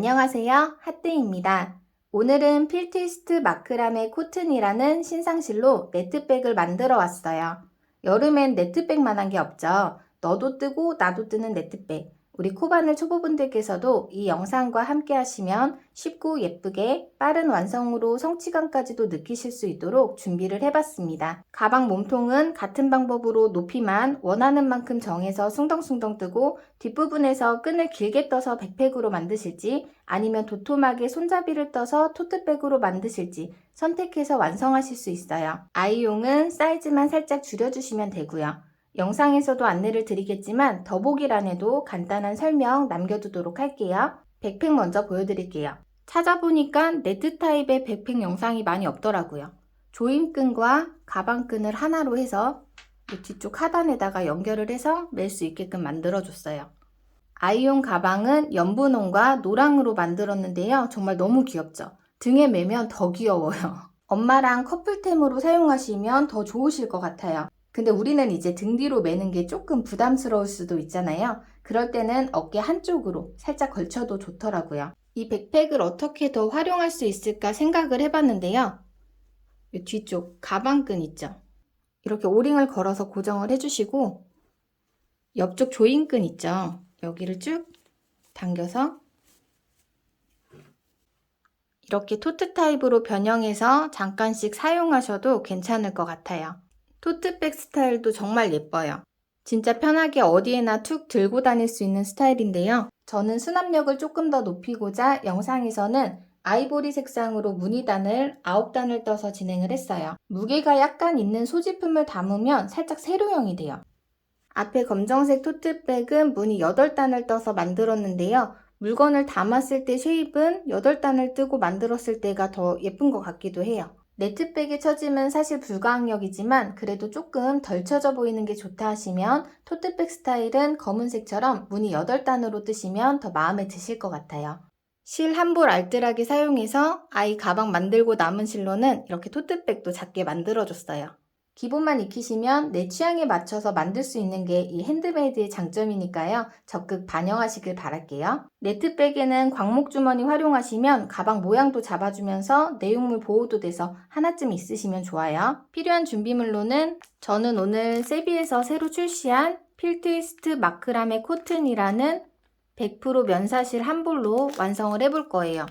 안녕하세요. 핫뜨입니다. 오늘은 필트리스트 마크라메 코튼이라는 신상실로 네트백을 만들어 왔어요. 여름엔 네트백만한 게 없죠. 너도 뜨고 나도 뜨는 네트백. 우리 코바늘 초보분들께서도 이 영상과 함께 하시면 쉽고 예쁘게 빠른 완성으로 성취감까지도 느끼실 수 있도록 준비를 해봤습니다. 가방 몸통은 같은 방법으로 높이만 원하는 만큼 정해서 숭덩숭덩 뜨고 뒷부분에서 끈을 길게 떠서 백팩으로 만드실지 아니면 도톰하게 손잡이를 떠서 토트백으로 만드실지 선택해서 완성하실 수 있어요. 아이용은 사이즈만 살짝 줄여주시면 되고요. 영상에서도 안내를 드리겠지만 더보기란에도 간단한 설명 남겨두도록 할게요. 백팩 먼저 보여드릴게요. 찾아보니까 네트 타입의 백팩 영상이 많이 없더라고요. 조임끈과 가방끈을 하나로 해서 뒤쪽 하단에다가 연결을 해서 멜 수 있게끔 만들어줬어요. 아이용 가방은 연분홍과 노랑으로 만들었는데요. 정말 너무 귀엽죠? 등에 매면 더 귀여워요. 엄마랑 커플템으로 사용하시면 더 좋으실 것 같아요. 근데 우리는 이제 등 뒤로 매는 게 조금 부담스러울 수도 있잖아요. 그럴 때는 어깨 한쪽으로 살짝 걸쳐도 좋더라고요. 이 백팩을 어떻게 더 활용할 수 있을까 생각을 해봤는데요. 이 뒤쪽 가방끈 있죠? 이렇게 오링을 걸어서 고정을 해주시고 옆쪽 조인끈 있죠? 여기를 쭉 당겨서 이렇게 토트 타입으로 변형해서 잠깐씩 사용하셔도 괜찮을 것 같아요. 토트백 스타일도 정말 예뻐요. 진짜 편하게 어디에나 툭 들고 다닐 수 있는 스타일인데요. 저는 수납력을 조금 더 높이고자 영상에서는 아이보리 색상으로 무늬단을 9단을 떠서 진행을 했어요. 무게가 약간 있는 소지품을 담으면 살짝 세로형이 돼요. 앞에 검정색 토트백은 무늬 8단을 떠서 만들었는데요. 물건을 담았을 때 쉐입은 8단을 뜨고 만들었을 때가 더 예쁜 것 같기도 해요. 네트백의 처짐은 사실 불가항력이지만 그래도 조금 덜 처져 보이는 게 좋다 하시면 토트백 스타일은 검은색처럼 무늬 8단으로 뜨시면 더 마음에 드실 것 같아요. 실 한 볼 알뜰하게 사용해서 아이 가방 만들고 남은 실로는 이렇게 토트백도 작게 만들어줬어요. 기본만 익히시면 내 취향에 맞춰서 만들 수 있는 게 이 핸드메이드의 장점이니까요. 적극 반영하시길 바랄게요. 네트백에는 광목주머니 활용하시면 가방 모양도 잡아주면서 내용물 보호도 돼서 하나쯤 있으시면 좋아요. 필요한 준비물로는 저는 오늘 세비에서 새로 출시한 필트리스트 마크라메 코튼이라는 100% 면사실 한 볼로 완성을 해볼 거예요.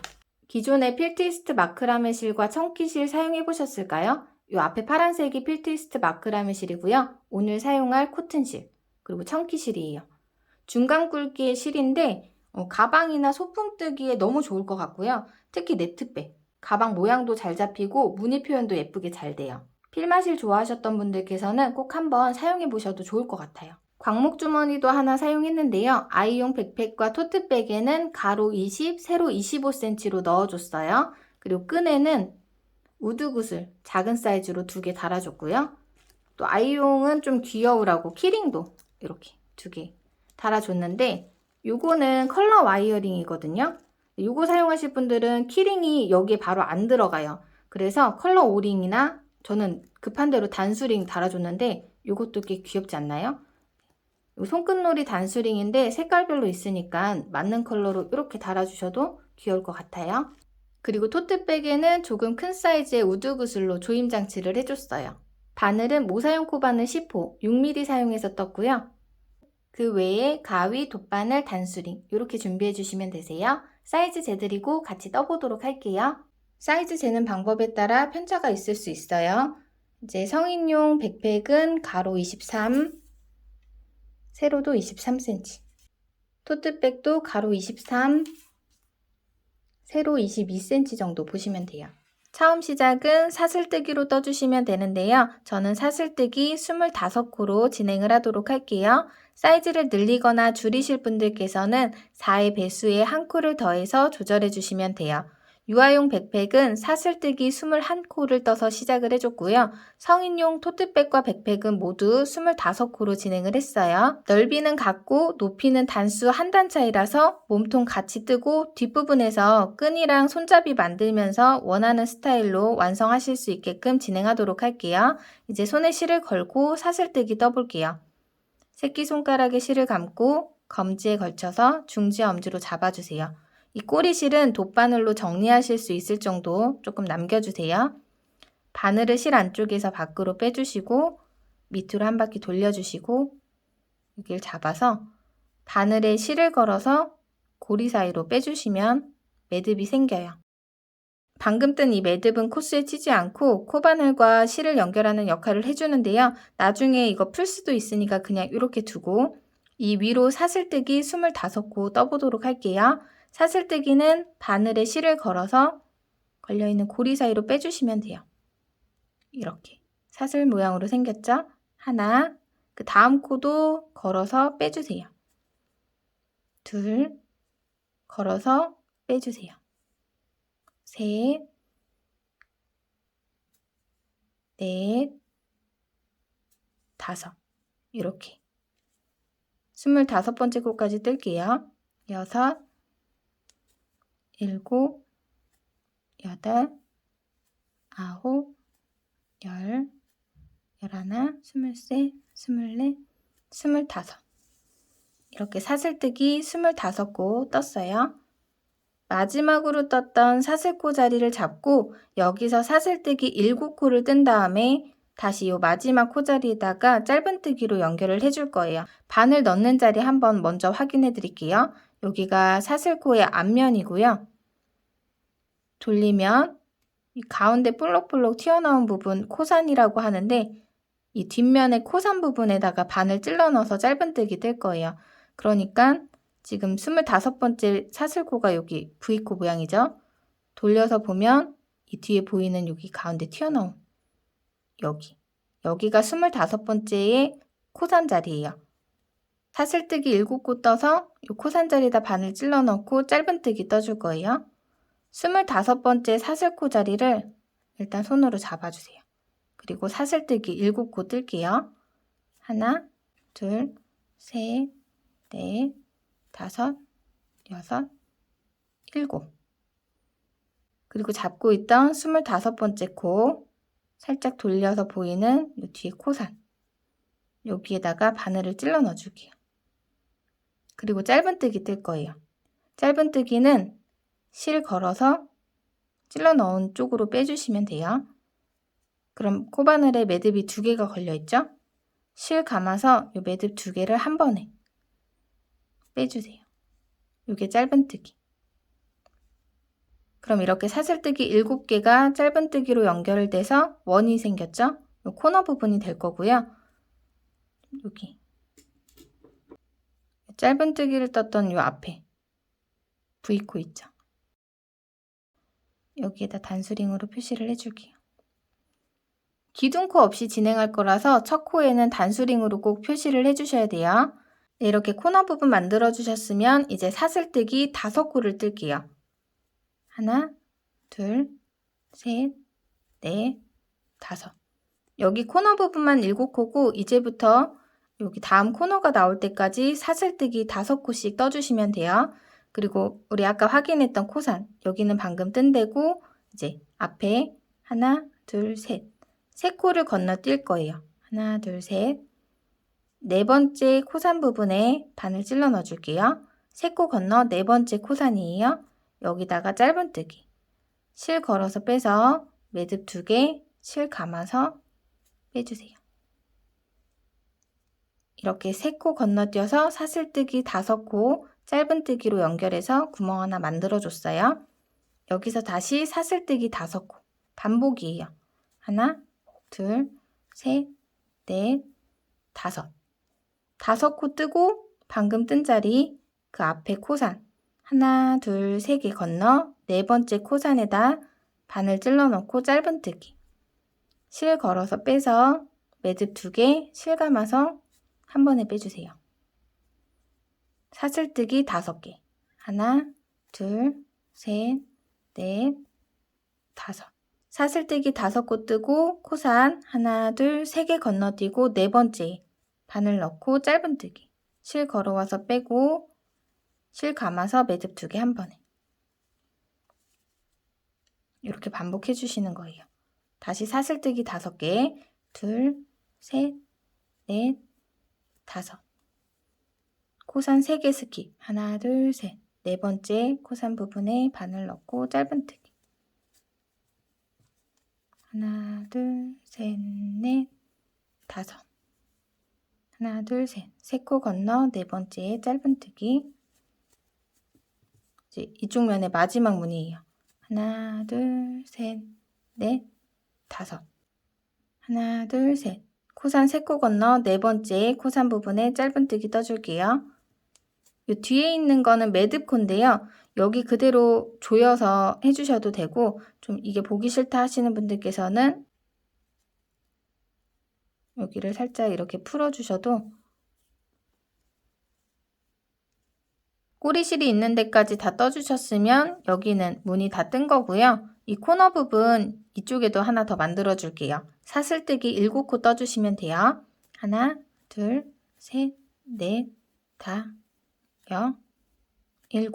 기존의 필트리스트 마크라메 실과 청키실 사용해 보셨을까요? 이 앞에 파란색이 필트리스트 마크라메 실이고요. 오늘 사용할 코튼실, 그리고 청키실이에요. 중간 굵기의 실인데 가방이나 소품 뜨기에 너무 좋을 것 같고요. 특히 네트백, 가방 모양도 잘 잡히고 무늬 표현도 예쁘게 잘 돼요. 필마실 좋아하셨던 분들께서는 꼭 한번 사용해 보셔도 좋을 것 같아요. 광목 주머니도 하나 사용했는데요. 아이용 백팩과 토트백에는 가로 20, 세로 25cm로 넣어줬어요. 그리고 끈에는 우드굿을 작은 사이즈로 2개 달아줬고요. 또 아이용은 좀 귀여우라고 키링도 이렇게 2개 달아줬는데 요거는 컬러 와이어링이거든요. 요거 사용하실 분들은 키링이 여기에 바로 안 들어가요. 그래서 컬러 오링이나 저는 급한 대로 단수링 달아줬는데 요것도 꽤 귀엽지 않나요? 손끝놀이 단수링인데 색깔별로 있으니까 맞는 컬러로 이렇게 달아주셔도 귀여울 것 같아요. 그리고 토트백에는 조금 큰 사이즈의 우드구슬로 조임 장치를 해줬어요. 바늘은 모사용 코바늘 10호 6mm 사용해서 떴고요. 그 외에 가위, 돗바늘, 단수링 이렇게 준비해 주시면 되세요. 사이즈 재드리고 같이 떠보도록 할게요. 사이즈 재는 방법에 따라 편차가 있을 수 있어요. 이제 성인용 백팩은 가로 23, 세로도 23cm, 토트백도 가로 23, 세로 22cm 정도 보시면 돼요. 처음 시작은 사슬뜨기로 떠주시면 되는데요. 저는 사슬뜨기 25코로 진행을 하도록 할게요. 사이즈를 늘리거나 줄이실 분들께서는 4의 배수에 1코를 더해서 조절해 주시면 돼요. 유아용 백팩은 사슬뜨기 21코를 떠서 시작을 해줬고요. 성인용 토트백과 백팩은 모두 25코로 진행을 했어요. 넓이는 같고 높이는 단수 한 단 차이라서 몸통 같이 뜨고 뒷부분에서 끈이랑 손잡이 만들면서 원하는 스타일로 완성하실 수 있게끔 진행하도록 할게요. 이제 손에 실을 걸고 사슬뜨기 떠볼게요. 새끼손가락에 실을 감고 검지에 걸쳐서 중지 엄지로 잡아주세요. 이 꼬리실은 돗바늘로 정리하실 수 있을 정도 조금 남겨주세요. 바늘을 실 안쪽에서 밖으로 빼주시고 밑으로 한 바퀴 돌려주시고 여기를 잡아서 바늘에 실을 걸어서 고리 사이로 빼주시면 매듭이 생겨요. 방금 뜬 이 매듭은 코스에 치지 않고 코바늘과 실을 연결하는 역할을 해주는데요. 나중에 이거 풀 수도 있으니까 그냥 이렇게 두고 이 위로 사슬뜨기 25코 떠보도록 할게요. 사슬뜨기는 바늘에 실을 걸어서 걸려있는 고리 사이로 빼주시면 돼요. 이렇게 사슬 모양으로 생겼죠? 하나, 그 다음 코도 걸어서 빼주세요. 둘, 걸어서 빼주세요. 셋, 넷, 다섯. 이렇게 25번째 코까지 뜰게요. 6, 7, 8, 9, 10, 11, 23, 24, 25. 이렇게 사슬뜨기 25코 떴어요. 마지막으로 떴던 사슬코 자리를 잡고 여기서 사슬뜨기 7코를 뜬 다음에 다시 이 마지막 코 자리에다가 짧은뜨기로 연결을 해줄 거예요. 바늘 넣는 자리 한번 먼저 확인해 드릴게요. 여기가 사슬코의 앞면이고요. 돌리면 이 가운데 볼록볼록 튀어나온 부분 코산이라고 하는데 이 뒷면의 코산 부분에다가 바늘 찔러 넣어서 짧은뜨기 뜰 거예요. 그러니까 지금 25번째 사슬코가 여기 V코 모양이죠. 돌려서 보면 이 뒤에 보이는 여기 가운데 튀어나온 여기가 25번째의 코산 자리예요. 사슬뜨기 7코 떠서 이 코산 자리에다 바늘 찔러 넣고 짧은뜨기 떠줄 거예요. 25번째 사슬코 자리를 일단 손으로 잡아주세요. 그리고 사슬뜨기 7코 뜰게요. 하나, 둘, 셋, 넷, 다섯, 여섯, 일곱. 그리고 잡고 있던 25번째 코 살짝 돌려서 보이는 이 뒤에 코산 여기에다가 바늘을 찔러 넣어줄게요. 그리고 짧은뜨기 뜰 거예요. 짧은뜨기는 실 걸어서 찔러 넣은 쪽으로 빼주시면 돼요. 그럼 코바늘에 매듭이 2개가 걸려있죠? 실 감아서 이 매듭 2개를 한 번에 빼주세요. 이게 짧은뜨기. 그럼 이렇게 사슬뜨기 7개가 짧은뜨기로 연결돼서 원이 생겼죠? 이 코너 부분이 될 거고요. 여기 짧은뜨기를 떴던 이 앞에 V코 있죠? 여기에다 단수링으로 표시를 해줄게요. 기둥코 없이 진행할 거라서 첫 코에는 단수링으로 꼭 표시를 해주셔야 돼요. 네, 이렇게 코너 부분 만들어 주셨으면 이제 사슬뜨기 5코를 뜰게요. 하나, 둘, 셋, 넷, 다섯. 여기 코너 부분만 7코고 이제부터 여기 다음 코너가 나올 때까지 사슬뜨기 5코씩 떠주시면 돼요. 그리고 우리 아까 확인했던 코산 여기는 방금 뜬 데고 이제 앞에 하나, 둘, 셋. 3코를 건너뛸 거예요. 하나, 둘, 셋. 4번째 코산 부분에 바늘 찔러 넣어줄게요. 3코 건너 4번째 코산이에요. 여기다가 짧은뜨기. 실 걸어서 빼서 매듭 2개, 실 감아서 빼주세요. 이렇게 3코 건너뛰어서 사슬뜨기 5코, 짧은뜨기로 연결해서 구멍 하나 만들어줬어요. 여기서 다시 사슬뜨기 5코, 반복이에요. 하나, 둘, 셋, 넷, 다섯. 5코 뜨고 방금 뜬 자리 그 앞에 코산 하나, 둘, 3개 건너 4번째 코산에다 바늘 찔러 넣고 짧은뜨기. 실 걸어서 빼서 매듭 2개 실 감아서 한 번에 빼주세요. 사슬뜨기 5개. 하나, 둘, 셋, 넷, 다섯. 사슬뜨기 5코 뜨고 코산 하나, 둘, 3개 건너뛰고 4번째 바늘 넣고 짧은뜨기. 실 걸어와서 빼고 실 감아서 매듭 2개 한 번에. 이렇게 반복해 주시는 거예요. 다시 사슬뜨기 5개. 둘, 셋, 넷, 다섯. 코산 3개 스킵. 하나, 둘, 셋. 네 번째 코산 부분에 바늘 넣고 짧은뜨기. 하나, 둘, 셋, 넷, 다섯. 하나, 둘, 셋. 세 코 건너 네 번째 짧은뜨기. 이제 이쪽 면의 마지막 무늬예요. 하나, 둘, 셋, 넷, 다섯. 하나, 둘, 셋. 코산 세 코 건너 네 번째 코산 부분에 짧은뜨기 떠줄게요. 이 뒤에 있는 거는 매듭코인데요. 여기 그대로 조여서 해주셔도 되고, 좀 이게 보기 싫다 하시는 분들께서는 여기를 살짝 이렇게 풀어주셔도, 꼬리실이 있는 데까지 다 떠주셨으면 여기는 무늬 다 뜬 거고요. 이 코너 부분 이쪽에도 하나 더 만들어 줄게요. 사슬뜨기 7코 떠주시면 돼요. 하나, 둘, 셋, 넷, 다, 여, 7.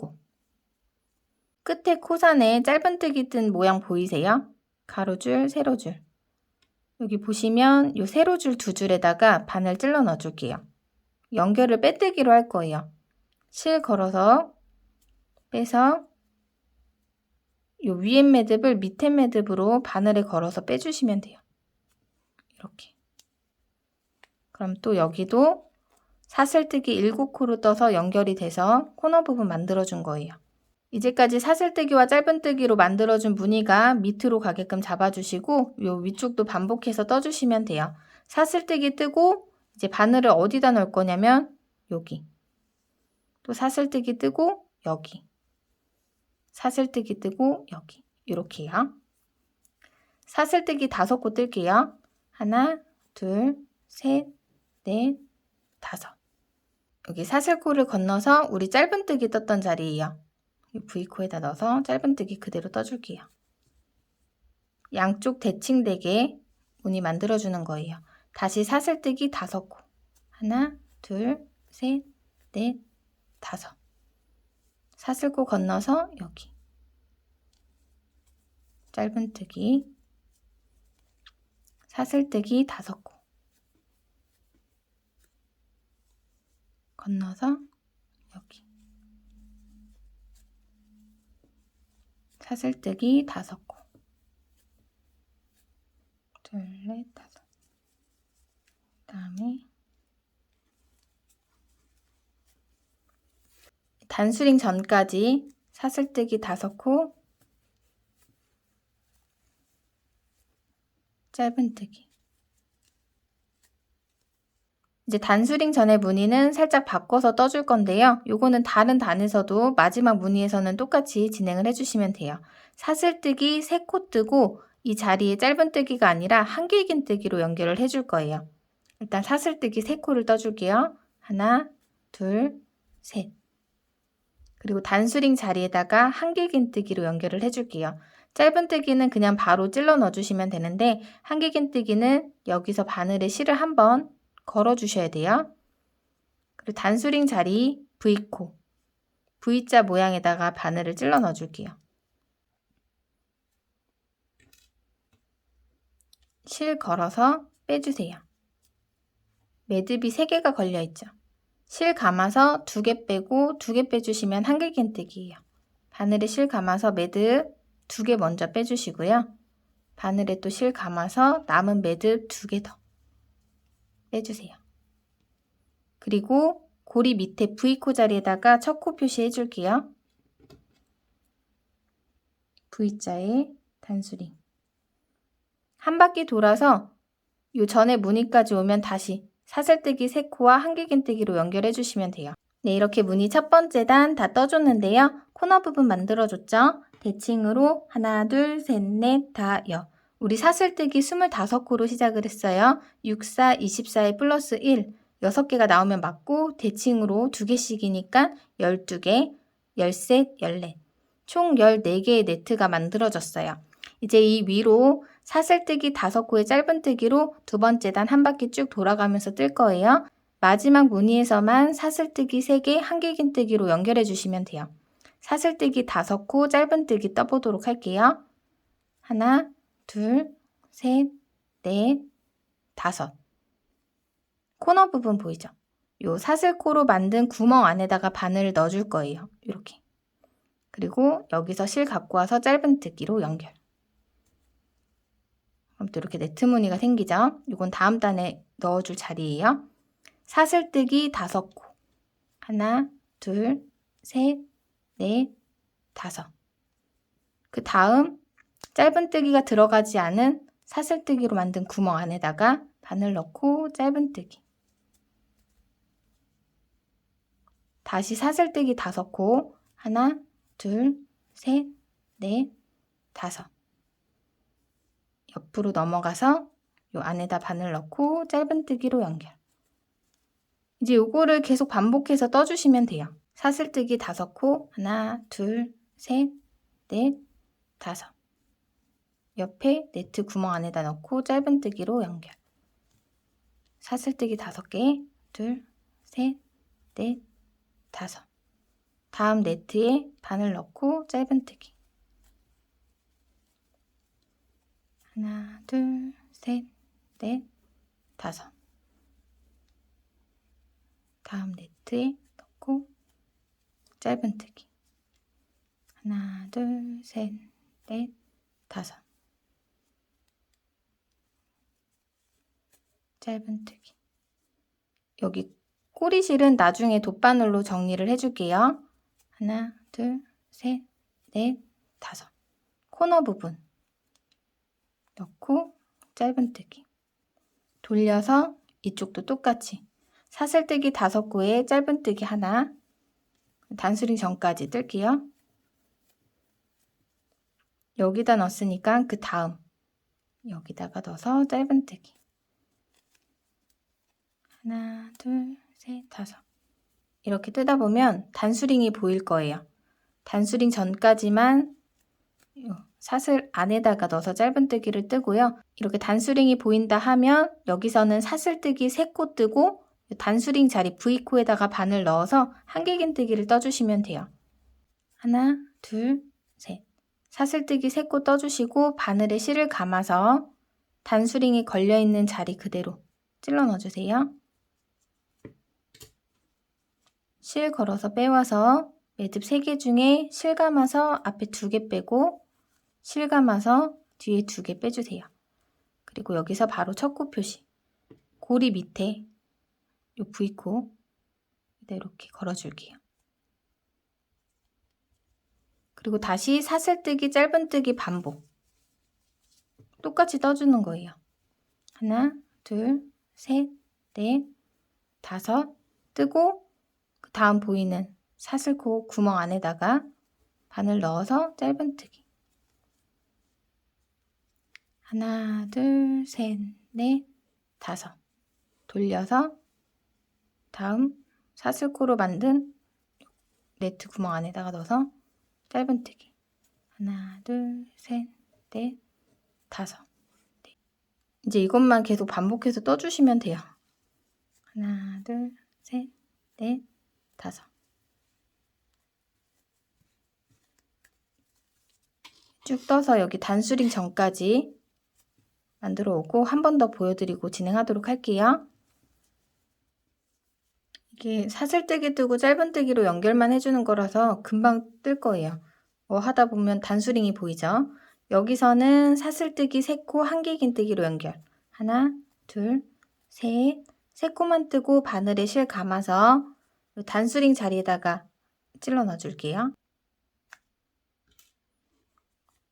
끝에 코산에 짧은뜨기 뜬 모양 보이세요? 가로줄, 세로줄. 여기 보시면 이 세로줄 2줄에다가 바늘 찔러 넣어 줄게요. 연결을 빼뜨기로 할 거예요. 실 걸어서 빼서 이 위에 매듭을 밑에 매듭으로 바늘에 걸어서 빼주시면 돼요. 이렇게. 그럼 또 여기도 사슬뜨기 7코로 떠서 연결이 돼서 코너 부분 만들어준 거예요. 이제까지 사슬뜨기와 짧은뜨기로 만들어준 무늬가 밑으로 가게끔 잡아주시고 요 위쪽도 반복해서 떠주시면 돼요. 사슬뜨기 뜨고 이제 바늘을 어디다 넣을 거냐면 여기. 또 사슬뜨기 뜨고 여기. 사슬뜨기 뜨고 여기. 이렇게요. 사슬뜨기 5코 뜰게요. 하나, 둘, 셋, 넷, 다섯. 여기 사슬코를 건너서 우리 짧은뜨기 떴던 자리예요. 이 V코에다 넣어서 짧은뜨기 그대로 떠줄게요. 양쪽 대칭되게 무늬 만들어주는 거예요. 다시 사슬뜨기 5코. 하나, 둘, 셋, 넷, 다섯. 사슬코 건너서 여기. 짧은뜨기. 사슬뜨기 5코. 건너서 여기. 사슬뜨기 5코. 둘, 넷, 다섯. 그다음에 단수링 전까지 사슬뜨기 5코, 짧은뜨기. 이제 단수링 전의 무늬는 살짝 바꿔서 떠줄 건데요. 요거는 다른 단에서도 마지막 무늬에서는 똑같이 진행을 해주시면 돼요. 사슬뜨기 3코 뜨고 이 자리에 짧은뜨기가 아니라 한길긴뜨기로 연결을 해줄 거예요. 일단 사슬뜨기 3코를 떠줄게요. 하나, 둘, 셋. 그리고 단수링 자리에다가 한길긴뜨기로 연결을 해줄게요. 짧은뜨기는 그냥 바로 찔러 넣어주시면 되는데 한길긴뜨기는 여기서 바늘에 실을 한번 걸어주셔야 돼요. 그리고 단수링 자리 V코, V자 모양에다가 바늘을 찔러 넣어줄게요. 실 걸어서 빼주세요. 매듭이 3개가 걸려있죠. 실 감아서 2개 빼고 2개 빼주시면 한길긴뜨기예요. 바늘에 실 감아서 매듭 2개 먼저 빼주시고요. 바늘에 또 실 감아서 남은 매듭 2개 더 빼주세요. 그리고 고리 밑에 V코 자리에다가 첫 코 표시해 줄게요. V자에 단수링. 한 바퀴 돌아서 요 전에 무늬까지 오면 다시 사슬뜨기 3코와 한길긴뜨기로 연결해 주시면 돼요. 네, 이렇게 무늬 첫 번째 단 다 떠줬는데요. 코너 부분 만들어줬죠? 대칭으로 하나, 둘, 셋, 넷, 다, 여. 우리 사슬뜨기 25코로 시작을 했어요. 6, 4, 24에 플러스 1. 6개가 나오면 맞고 대칭으로 2개씩이니까 12개, 13, 14. 총 14개의 네트가 만들어졌어요. 이제 이 위로 사슬뜨기 5코의 짧은뜨기로 두 번째 단 한 바퀴 쭉 돌아가면서 뜰 거예요. 마지막 무늬에서만 사슬뜨기 3개, 한길긴뜨기로 연결해 주시면 돼요. 사슬뜨기 5코, 짧은뜨기 떠보도록 할게요. 하나, 둘, 셋, 넷, 다섯. 코너 부분 보이죠? 요 사슬코로 만든 구멍 안에다가 바늘을 넣어줄 거예요. 이렇게. 그리고 여기서 실 갖고 와서 짧은뜨기로 연결. 그럼 또 이렇게 네트 무늬가 생기죠? 이건 다음 단에 넣어줄 자리예요. 사슬뜨기 5코. 하나, 둘, 셋, 넷, 5. 그 다음 짧은뜨기가 들어가지 않은 사슬뜨기로 만든 구멍 안에다가 바늘 넣고 짧은뜨기. 다시 사슬뜨기 5코. 하나, 둘, 셋, 넷, 5. 옆으로 넘어가서 요 안에다 바늘 넣고 짧은뜨기로 연결. 이제 요거를 계속 반복해서 떠주시면 돼요. 사슬뜨기 5코. 하나, 둘, 셋, 넷, 5. 옆에 네트 구멍 안에다 넣고 짧은뜨기로 연결. 사슬뜨기 5개. 둘, 셋, 넷, 5. 다음 네트에 바늘 넣고 짧은뜨기. 하나, 둘, 셋, 넷, 5. 다음 네트에 넣고 짧은뜨기. 하나, 둘, 셋, 넷, 5. 짧은뜨기. 여기 꼬리실은 나중에 돗바늘로 정리를 해줄게요. 하나, 둘, 셋, 넷, 5. 코너 부분 넣고 짧은뜨기. 돌려서 이쪽도 똑같이 사슬뜨기 5코에 짧은뜨기 하나, 단수링 전까지 뜰게요. 여기다 넣었으니까 그 다음 여기다가 넣어서 짧은뜨기. 하나, 둘, 셋, 5. 이렇게 뜨다 보면 단수링이 보일 거예요. 단수링 전까지만 사슬 안에다가 넣어서 짧은뜨기를 뜨고요. 이렇게 단수링이 보인다 하면 여기서는 사슬뜨기 3코 뜨고 단수링 자리 V코에다가 바늘 넣어서 한길긴뜨기를 떠주시면 돼요. 하나, 둘, 셋. 사슬뜨기 3코 떠주시고 바늘에 실을 감아서 단수링이 걸려있는 자리 그대로 찔러 넣어주세요. 실 걸어서 빼와서 매듭 3개 중에 실 감아서 앞에 2개 빼고 실 감아서 뒤에 2개 빼주세요. 그리고 여기서 바로 첫 코 표시. 고리 밑에 요 V코 이렇게 걸어줄게요. 그리고 다시 사슬뜨기, 짧은뜨기 반복. 똑같이 떠주는 거예요. 하나, 둘, 셋, 넷, 5 뜨고 그 다음 보이는 사슬코 구멍 안에다가 바늘 넣어서 짧은뜨기. 하나, 둘, 셋, 넷, 5. 돌려서 다음 사슬코로 만든 네트 구멍 안에다가 넣어서 짧은뜨기. 하나, 둘, 셋, 넷, 5. 네. 이제 이것만 계속 반복해서 떠주시면 돼요. 하나, 둘, 셋, 넷, 5. 쭉 떠서 여기 단수링 전까지 만들어 오고 한 번 더 보여드리고 진행하도록 할게요. 이게 사슬뜨기 뜨고 짧은뜨기로 연결만 해주는 거라서 금방 뜰 거예요. 하다 보면 단수링이 보이죠? 여기서는 사슬뜨기 3코 한길긴뜨기로 연결. 하나, 둘, 셋. 3코만 뜨고 바늘에 실 감아서 단수링 자리에다가 찔러 넣어줄게요.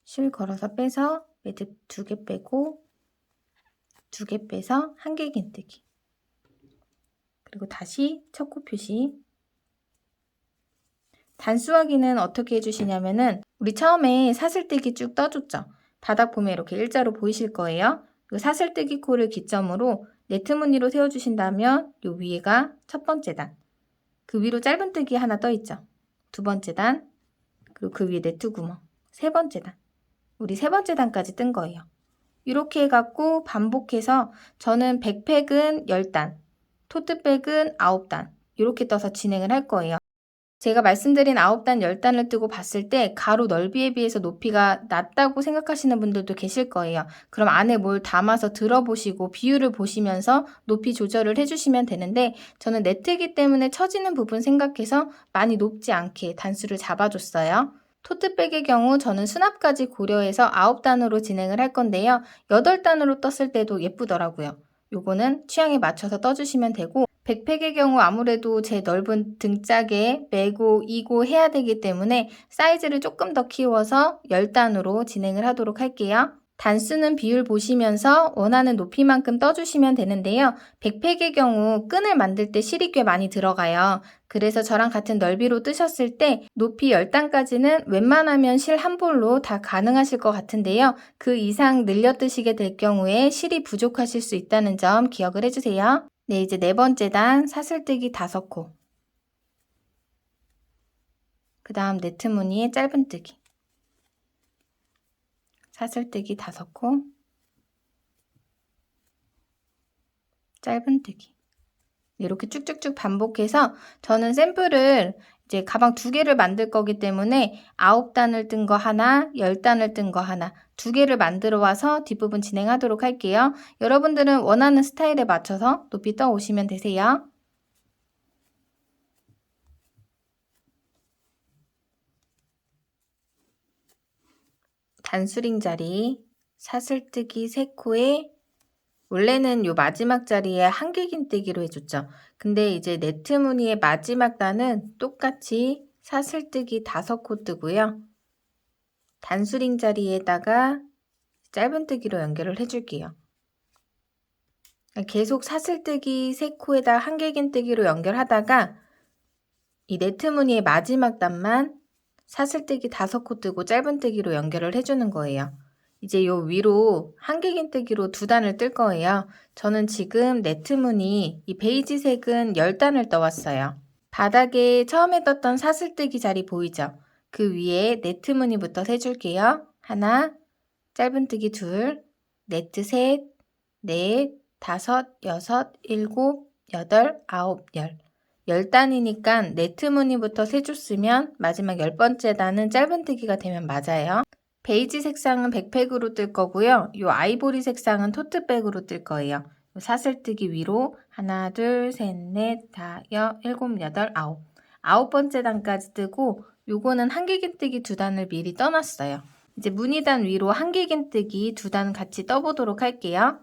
실 걸어서 빼서 매듭 2개 빼고 2개 빼서 한길긴뜨기. 그리고 다시 첫 코 표시. 단수하기는 어떻게 해주시냐면은 우리 처음에 사슬뜨기 쭉 떠줬죠. 바닥 보면 이렇게 일자로 보이실 거예요. 이 사슬뜨기 코를 기점으로 네트 무늬로 세워주신다면 요 위에가 첫 번째 단, 그 위로 짧은뜨기 하나 떠 있죠. 두 번째 단, 그리고 그 위에 네트 구멍, 세 번째 단. 우리 세 번째 단까지 뜬 거예요. 이렇게 해갖고 반복해서 저는 백팩은 10단, 토트백은 9단 이렇게 떠서 진행을 할 거예요. 제가 말씀드린 9단, 10단을 뜨고 봤을 때 가로 넓이에 비해서 높이가 낮다고 생각하시는 분들도 계실 거예요. 그럼 안에 뭘 담아서 들어보시고 비율을 보시면서 높이 조절을 해주시면 되는데 저는 네트이기 때문에 처지는 부분 생각해서 많이 높지 않게 단수를 잡아줬어요. 토트백의 경우 저는 수납까지 고려해서 9단으로 진행을 할 건데요. 8단으로 떴을 때도 예쁘더라고요. 요거는 취향에 맞춰서 떠주시면 되고, 백팩의 경우 아무래도 제 넓은 등짝에 메고 이고 해야 되기 때문에 사이즈를 조금 더 키워서 10단으로 진행을 하도록 할게요. 단수는 비율 보시면서 원하는 높이만큼 떠주시면 되는데요. 백팩의 경우 끈을 만들 때 실이 꽤 많이 들어가요. 그래서 저랑 같은 넓이로 뜨셨을 때 높이 10단까지는 웬만하면 실 한 볼로 다 가능하실 것 같은데요. 그 이상 늘려 뜨시게 될 경우에 실이 부족하실 수 있다는 점 기억을 해주세요. 네, 이제 네 번째 단 사슬뜨기 5코. 그 다음 네트 무늬의 짧은뜨기. 사슬뜨기 5코. 짧은뜨기. 이렇게 쭉쭉쭉 반복해서 저는 샘플을 이제 가방 2개를 만들 거기 때문에 9단을 뜬 거 하나, 10단을 뜬 거 하나, 2개를 만들어 와서 뒷부분 진행하도록 할게요. 여러분들은 원하는 스타일에 맞춰서 높이 떠 오시면 되세요. 단수링 자리, 사슬뜨기 3코에 원래는 요 마지막 자리에 한길긴뜨기로 해줬죠. 근데 이제 네트 무늬의 마지막 단은 똑같이 사슬뜨기 5코 뜨고요. 단수링 자리에다가 짧은뜨기로 연결을 해줄게요. 계속 사슬뜨기 3코에다 한길긴뜨기로 연결하다가 이 네트 무늬의 마지막 단만 사슬뜨기 5코 뜨고 짧은뜨기로 연결을 해주는 거예요. 이제 요 위로 한길긴뜨기로 2단을 뜰 거예요. 저는 지금 네트 무늬 이 베이지색은 10단을 떠왔어요. 바닥에 처음에 떴던 사슬뜨기 자리 보이죠? 그 위에 네트 무늬부터 세줄게요. 하나, 짧은뜨기 2, 네트 셋, 넷, 5, 6, 7, 8, 9, 10. 10단이니까 네트 무늬부터 세줬으면 마지막 10번째 단은 짧은뜨기가 되면 맞아요. 베이지 색상은 백팩으로 뜰 거고요. 요 아이보리 색상은 토트백으로 뜰 거예요. 요 사슬뜨기 위로 하나, 둘, 셋, 넷, 다, 여, 일곱, 여덟, 아홉. 9번째 단까지 뜨고 요거는 한길긴뜨기 2단을 미리 떠놨어요. 이제 무늬단 위로 한길긴뜨기 2단 같이 떠보도록 할게요.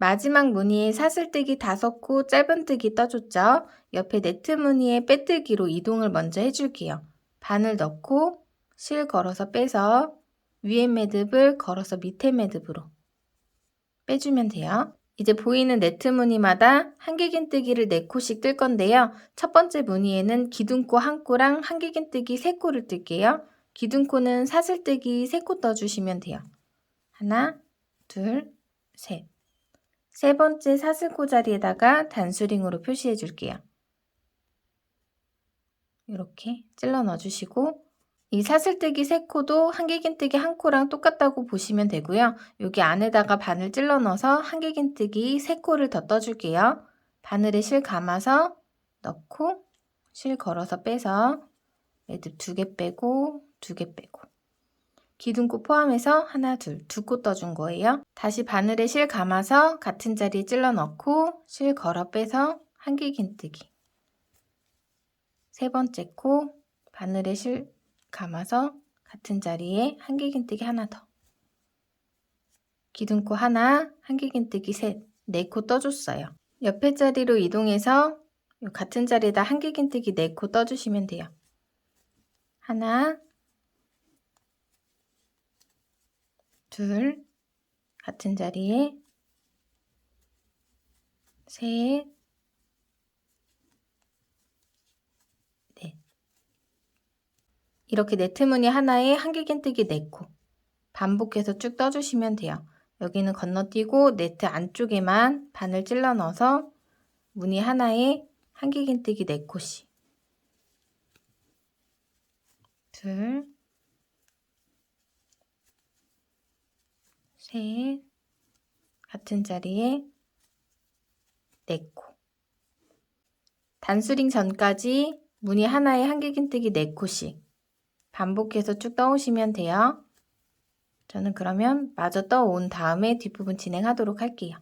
마지막 무늬에 사슬뜨기 5코 짧은뜨기 떠줬죠? 옆에 네트 무늬에 빼뜨기로 이동을 먼저 해줄게요. 바늘 넣고 실 걸어서 빼서 위에 매듭을 걸어서 밑에 매듭으로 빼주면 돼요. 이제 보이는 네트 무늬마다 한길긴뜨기를 4코씩 뜰 건데요. 첫 번째 무늬에는 기둥코 1코랑 한길긴뜨기 3코를 뜰게요. 기둥코는 사슬뜨기 3코 떠주시면 돼요. 하나, 둘, 셋. 세 번째 사슬코 자리에다가 단수링으로 표시해 줄게요. 이렇게 찔러 넣어주시고 이 사슬뜨기 3코도 한길긴뜨기 1코랑 똑같다고 보시면 되고요. 여기 안에다가 바늘 찔러 넣어서 한길긴뜨기 3코를 더 떠줄게요. 바늘에 실 감아서 넣고 실 걸어서 빼서 매듭 2개 빼고 2개 빼고 기둥코 포함해서 하나, 둘, 2코 떠준 거예요. 다시 바늘에 실 감아서 같은 자리에 찔러 넣고 실 걸어 빼서 한길긴뜨기 세 번째 코 바늘에 실 감아서 같은 자리에 한길긴뜨기 하나 더 기둥코 하나, 한길긴뜨기 셋, 4코 떠줬어요. 옆에 자리로 이동해서 같은 자리에다 한길긴뜨기 4코 떠주시면 돼요. 하나, 둘, 같은 자리에 셋, 넷. 이렇게 네트 무늬 하나에 한길긴뜨기 4코 반복해서 쭉 떠주시면 돼요. 여기는 건너뛰고 네트 안쪽에만 바늘 찔러 넣어서 무늬 하나에 한길긴뜨기 4코씩 둘, 셋, 같은 자리에 4코 단수링 전까지 무늬 하나에 한길긴뜨기 4코씩 반복해서 쭉 떠오시면 돼요. 저는 그러면 마저 떠온 다음에 뒷부분 진행하도록 할게요.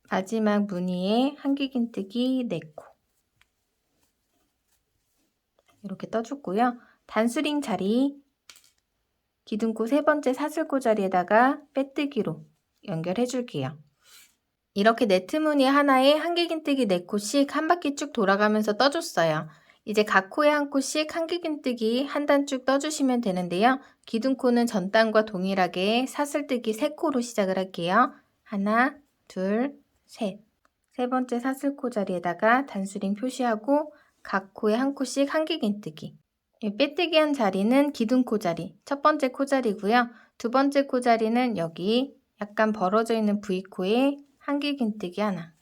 마지막 무늬에 한길긴뜨기 4코 이렇게 떠줬고요. 단수링 자리, 기둥코 세 번째 사슬코 자리에다가 빼뜨기로 연결해 줄게요. 이렇게 네트 무늬 하나에 한길긴뜨기 4코씩 한 바퀴 쭉 돌아가면서 떠줬어요. 이제 각 코에 한 코씩 한길긴뜨기 한 단 쭉 떠주시면 되는데요. 기둥코는 전 단과 동일하게 사슬뜨기 3코로 시작을 할게요. 하나, 둘, 셋. 세 번째 사슬코 자리에다가 단수링 표시하고 각 코에 한 코씩 한길긴뜨기. 빼뜨기 한 자리는 기둥코 자리, 첫 번째 코 자리고요. 두 번째 코 자리는 여기 약간 벌어져 있는 V코에 한길긴뜨기 하나.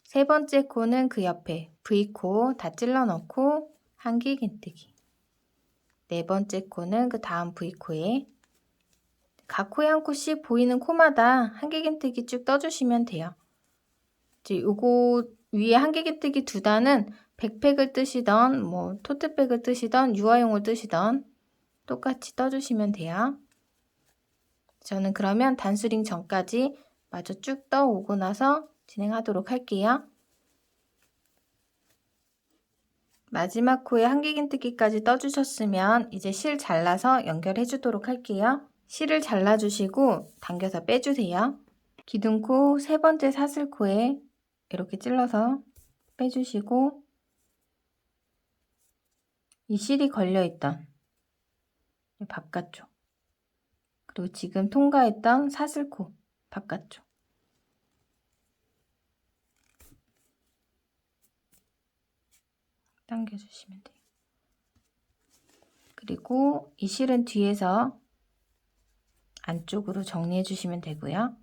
세 번째 코는 그 옆에 V코 다 찔러 넣고 한길긴뜨기. 네 번째 코는 그 다음 V코에 각 코에 한 코씩 보이는 코마다 한길긴뜨기 쭉 떠주시면 돼요. 이제 요거 위에 한길긴뜨기 2단은 백팩을 뜨시던 토트백을 뜨시던 유아용을 뜨시던 똑같이 떠주시면 돼요. 저는 그러면 단수링 전까지 마저 쭉 떠오고 나서 진행하도록 할게요. 마지막 코에 한길긴뜨기까지 떠주셨으면 이제 실 잘라서 연결해 주도록 할게요. 실을 잘라주시고 당겨서 빼주세요. 기둥코 세 번째 사슬코에 이렇게 찔러서 빼주시고 이 실이 걸려있던 바깥쪽, 그리고 지금 통과했던 사슬코 바깥쪽, 당겨주시면 돼요. 그리고 이 실은 뒤에서 안쪽으로 정리해 주시면 되고요.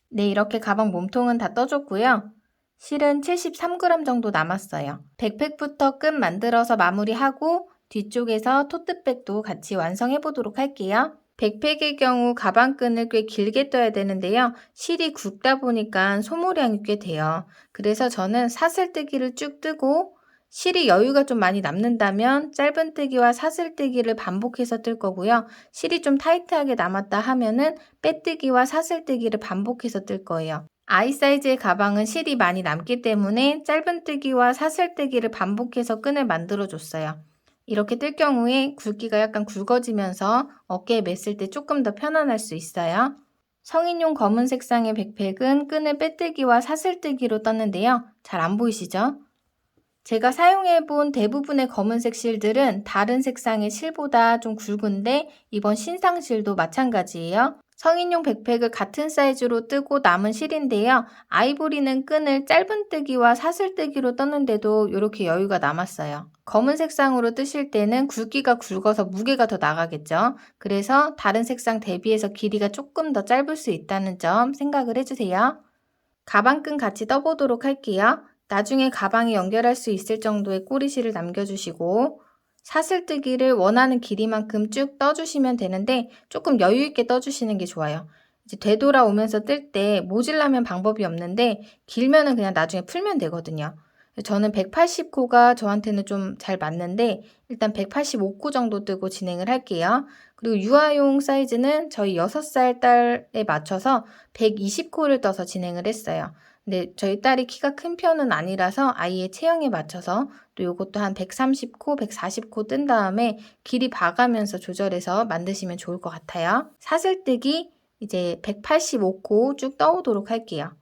네, 이렇게 가방 몸통은 다 떠줬고요. 실은 73g 정도 남았어요. 백팩부터 끈 만들어서 마무리하고 뒤쪽에서 토트백도 같이 완성해 보도록 할게요. 백팩의 경우 가방끈을 꽤 길게 떠야 되는데요. 실이 굵다 보니까 소모량이 꽤 돼요. 그래서 저는 사슬뜨기를 쭉 뜨고 실이 여유가 좀 많이 남는다면 짧은뜨기와 사슬뜨기를 반복해서 뜰 거고요. 실이 좀 타이트하게 남았다 하면은 빼뜨기와 사슬뜨기를 반복해서 뜰 거예요. 아이 사이즈의 가방은 실이 많이 남기 때문에 짧은뜨기와 사슬뜨기를 반복해서 끈을 만들어 줬어요. 이렇게 뜰 경우에 굵기가 약간 굵어지면서 어깨에 맸을 때 조금 더 편안할 수 있어요. 성인용 검은 색상의 백팩은 끈을 빼뜨기와 사슬뜨기로 떴는데요. 잘 안 보이시죠? 제가 사용해본 대부분의 검은색 실들은 다른 색상의 실보다 좀 굵은데 이번 신상 실도 마찬가지예요. 성인용 백팩을 같은 사이즈로 뜨고 남은 실인데요. 아이보리는 끈을 짧은뜨기와 사슬뜨기로 떴는데도 이렇게 여유가 남았어요. 검은 색상으로 뜨실 때는 굵기가 굵어서 무게가 더 나가겠죠. 그래서 다른 색상 대비해서 길이가 조금 더 짧을 수 있다는 점 생각을 해주세요. 가방끈 같이 떠보도록 할게요. 나중에 가방에 연결할 수 있을 정도의 꼬리실을 남겨주시고 사슬뜨기를 원하는 길이만큼 쭉 떠주시면 되는데 조금 여유 있게 떠주시는 게 좋아요. 이제 되돌아오면서 뜰 때 모질라면 방법이 없는데 길면은 그냥 나중에 풀면 되거든요. 저는 180코가 저한테는 좀 잘 맞는데 일단 185코 정도 뜨고 진행을 할게요. 그리고 유아용 사이즈는 저희 6살 딸에 맞춰서 120코를 떠서 진행을 했어요. 근데 저희 딸이 키가 큰 편은 아니라서 아이의 체형에 맞춰서 또 요것도 한 130코, 140코 뜬 다음에 길이 봐가면서 조절해서 만드시면 좋을 것 같아요. 사슬뜨기 이제 185코 쭉 떠오도록 할게요.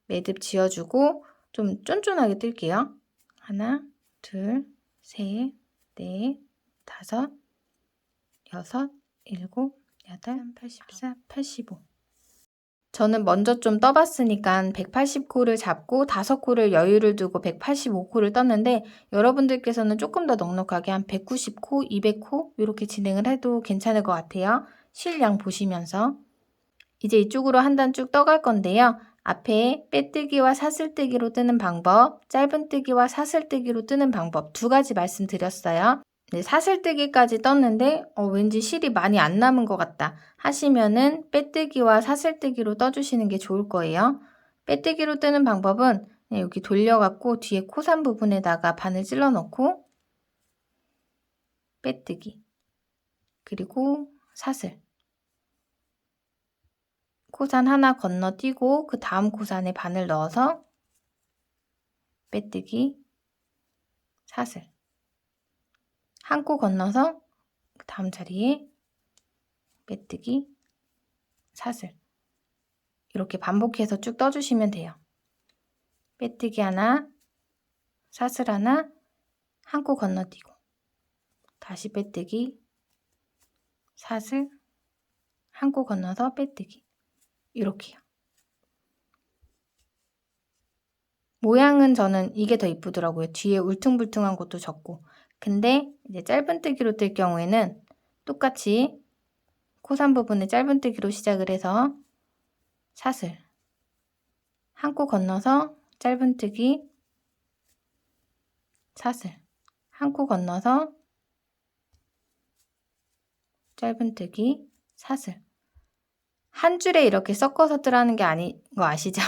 매듭 지어주고 좀 쫀쫀하게 뜰게요. 하나, 둘, 셋, 넷, 다섯, 여섯, 일곱, 여덟, 84, 85. 저는 먼저 좀 떠봤으니까 180코를 잡고 5코를 여유를 두고 185코를 떴는데 여러분들께서는 조금 더 넉넉하게 한 190코, 200코 이렇게 진행을 해도 괜찮을 것 같아요. 실량 보시면서. 이제 이쪽으로 한 단 쭉 떠갈 건데요. 앞에 빼뜨기와 사슬뜨기로 뜨는 방법, 짧은뜨기와 사슬뜨기로 뜨는 방법 2가지 말씀드렸어요. 네, 사슬뜨기까지 떴는데 왠지 실이 많이 안 남은 것 같다 하시면은 빼뜨기와 사슬뜨기로 떠주시는 게 좋을 거예요. 빼뜨기로 뜨는 방법은 여기 돌려갖고 뒤에 코산 부분에다가 바늘 찔러 넣고 빼뜨기 그리고 사슬 코산 하나 건너뛰고 그 다음 코산에 바늘 넣어서 빼뜨기 사슬 한 코 건너서 그 다음 자리에 빼뜨기 사슬 이렇게 반복해서 쭉 떠주시면 돼요. 빼뜨기 하나 사슬 하나 한 코 건너뛰고 다시 빼뜨기 사슬 한 코 건너서 빼뜨기 이렇게요. 모양은 저는 이게 더 이쁘더라고요. 뒤에 울퉁불퉁한 것도 적고. 근데 이제 짧은뜨기로 뜰 경우에는 똑같이 코산 부분에 짧은뜨기로 시작을 해서 사슬 한 코 건너서 짧은뜨기 사슬 한 코 건너서 짧은뜨기 사슬 한 줄에 이렇게 섞어서 뜨라는 게 아닌 거 아시죠?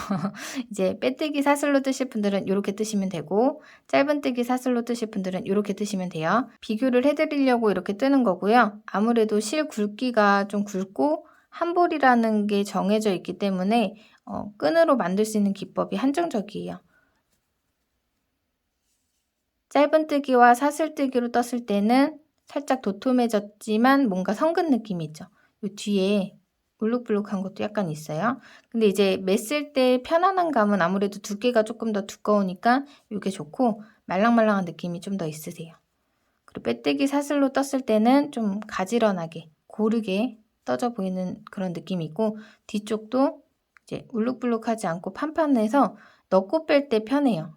이제 빼뜨기 사슬로 뜨실 분들은 이렇게 뜨시면 되고 짧은뜨기 사슬로 뜨실 분들은 이렇게 뜨시면 돼요. 비교를 해드리려고 이렇게 뜨는 거고요. 아무래도 실 굵기가 좀 굵고 한 볼이라는 게 정해져 있기 때문에 끈으로 만들 수 있는 기법이 한정적이에요. 짧은뜨기와 사슬뜨기로 떴을 때는 살짝 도톰해졌지만 뭔가 성근 느낌이 있죠. 이 뒤에 울룩불룩한 것도 약간 있어요. 근데 이제 맸을 때 편안한 감은 아무래도 두께가 조금 더 두꺼우니까 이게 좋고 말랑말랑한 느낌이 좀 더 있으세요. 그리고 빼뜨기 사슬로 떴을 때는 좀 가지런하게 고르게 떠져 보이는 그런 느낌이 있고 뒤쪽도 이제 울룩불룩하지 않고 판판해서 넣고 뺄 때 편해요.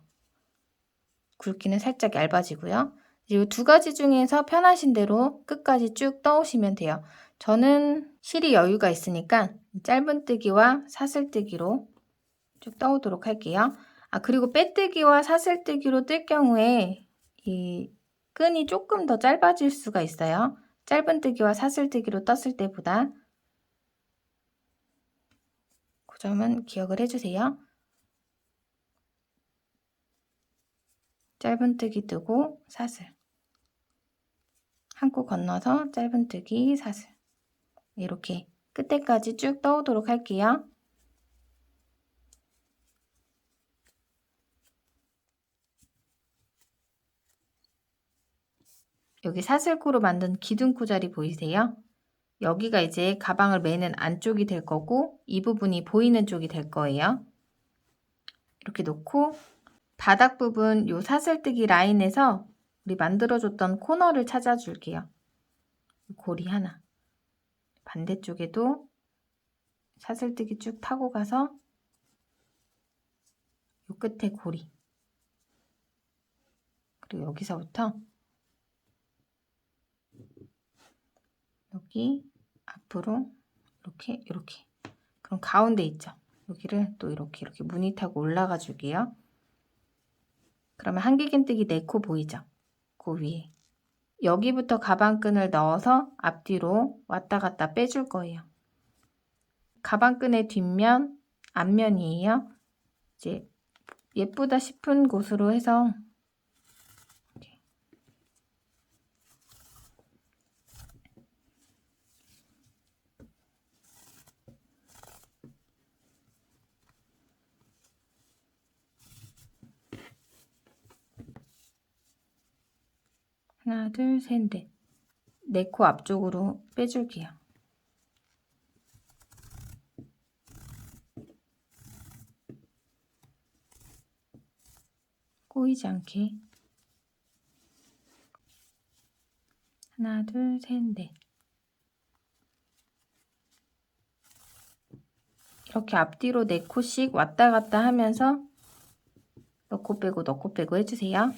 굵기는 살짝 얇아지고요. 이 두 가지 중에서 편하신 대로 끝까지 쭉 떠오시면 돼요. 저는 실이 여유가 있으니까 짧은뜨기와 사슬뜨기로 쭉 떠오도록 할게요. 그리고 빼뜨기와 사슬뜨기로 뜰 경우에 이 끈이 조금 더 짧아질 수가 있어요. 짧은뜨기와 사슬뜨기로 떴을 때보다 그 점은 기억을 해주세요. 짧은뜨기 뜨고 사슬 한 코 건너서 짧은뜨기 사슬 이렇게 끝에까지 쭉 떠오도록 할게요. 여기 사슬코로 만든 기둥코 자리 보이세요? 여기가 이제 가방을 매는 안쪽이 될 거고 이 부분이 보이는 쪽이 될 거예요. 이렇게 놓고 바닥 부분 요 사슬뜨기 라인에서 우리 만들어줬던 코너를 찾아줄게요. 고리 하나. 반대쪽에도 사슬뜨기 쭉 타고 가서 요 끝에 고리. 그리고 여기서부터 여기 앞으로 이렇게 그럼 가운데 있죠. 여기를 또 이렇게 무늬 타고 올라가 줄게요. 그러면 한길긴뜨기 4코 보이죠? 그 위에 여기부터 가방끈을 넣어서 앞뒤로 왔다 갔다 빼줄 거예요. 가방끈의 뒷면, 앞면이에요. 이제 예쁘다 싶은 곳으로 해서 하나, 둘, 셋, 넷. 4코 앞쪽으로 빼줄게요. 꼬이지 않게. 하나, 둘, 셋, 넷. 이렇게 앞뒤로 4코씩 왔다 갔다 하면서 넣고 빼고 해주세요.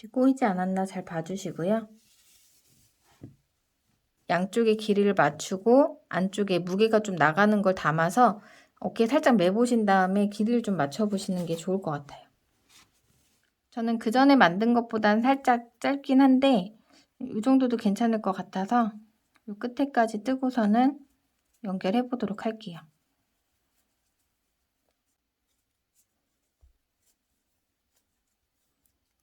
꼬이지 않았나 잘 봐주시고요. 양쪽의 길이를 맞추고 안쪽에 무게가 좀 나가는 걸 담아서 어깨에 살짝 매보신 다음에 길이를 좀 맞춰보시는 게 좋을 것 같아요. 저는 그 전에 만든 것보단 살짝 짧긴 한데 이 정도도 괜찮을 것 같아서 이 끝에까지 뜨고서는 연결해 보도록 할게요.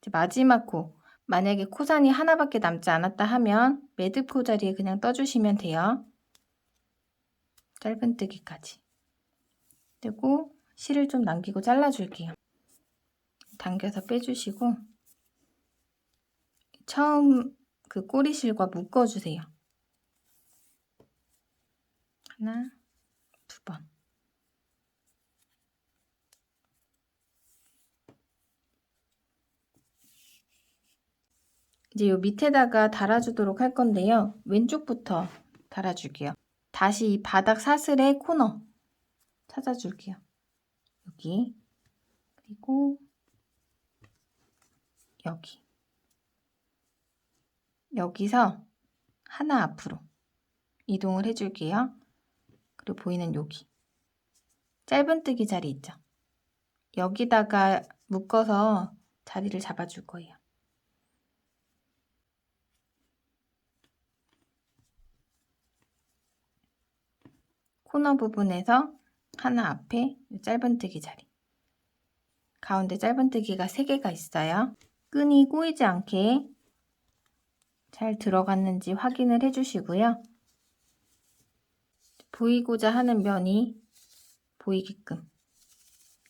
이제 마지막 코, 만약에 코산이 하나밖에 남지 않았다 하면 매듭코 자리에 그냥 떠주시면 돼요. 짧은뜨기까지 뜨고 실을 좀 남기고 잘라줄게요. 당겨서 빼주시고 처음 그 꼬리실과 묶어주세요. 하나, 두 번. 이제 요 밑에다가 달아주도록 할 건데요. 왼쪽부터 달아줄게요. 다시 이 바닥 사슬의 코너 찾아줄게요. 여기, 그리고 여기. 여기서 하나 앞으로 이동을 해줄게요. 그리고 보이는 여기. 짧은뜨기 자리 있죠? 여기다가 묶어서 자리를 잡아줄 거예요. 코너 부분에서 하나 앞에 짧은뜨기 자리. 가운데 짧은뜨기가 3개가 있어요. 끈이 꼬이지 않게 잘 들어갔는지 확인을 해주시고요. 보이고자 하는 면이 보이게끔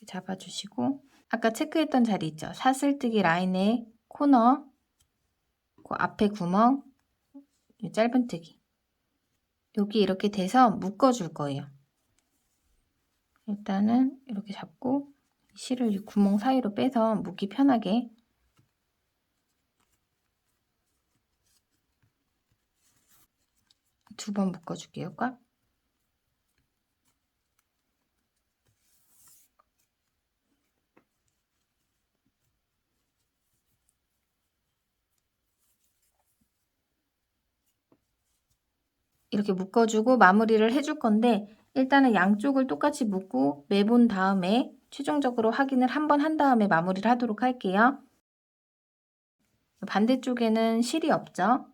잡아주시고 아까 체크했던 자리 있죠? 사슬뜨기 라인의 코너, 그 앞에 구멍, 짧은뜨기 여기 이렇게 돼서 묶어줄 거예요. 일단은 이렇게 잡고 실을 이 구멍 사이로 빼서 묶기 편하게 두 번 묶어줄게요. 꽉. 이렇게 묶어주고 마무리를 해줄 건데 일단은 양쪽을 똑같이 묶고 매본 다음에 최종적으로 확인을 한번 한 다음에 마무리를 하도록 할게요. 반대쪽에는 실이 없죠?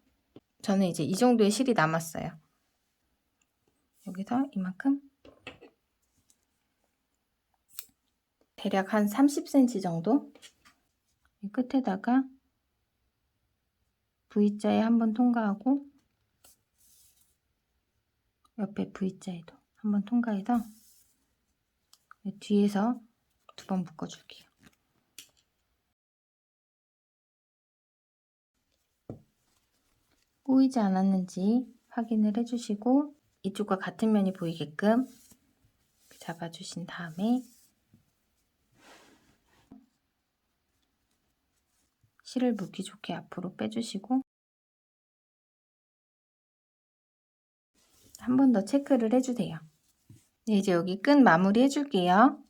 저는 이제 이 정도의 실이 남았어요. 여기서 이만큼 대략 한 30cm 정도 이 끝에다가 V자에 한번 통과하고 옆에 V자에도 한번 통과해서 뒤에서 두 번 묶어줄게요. 꼬이지 않았는지 확인을 해주시고 이쪽과 같은 면이 보이게끔 잡아주신 다음에 실을 묶기 좋게 앞으로 빼주시고 한 번 더 체크를 해주세요. 네, 이제 여기 끈 마무리 해줄게요.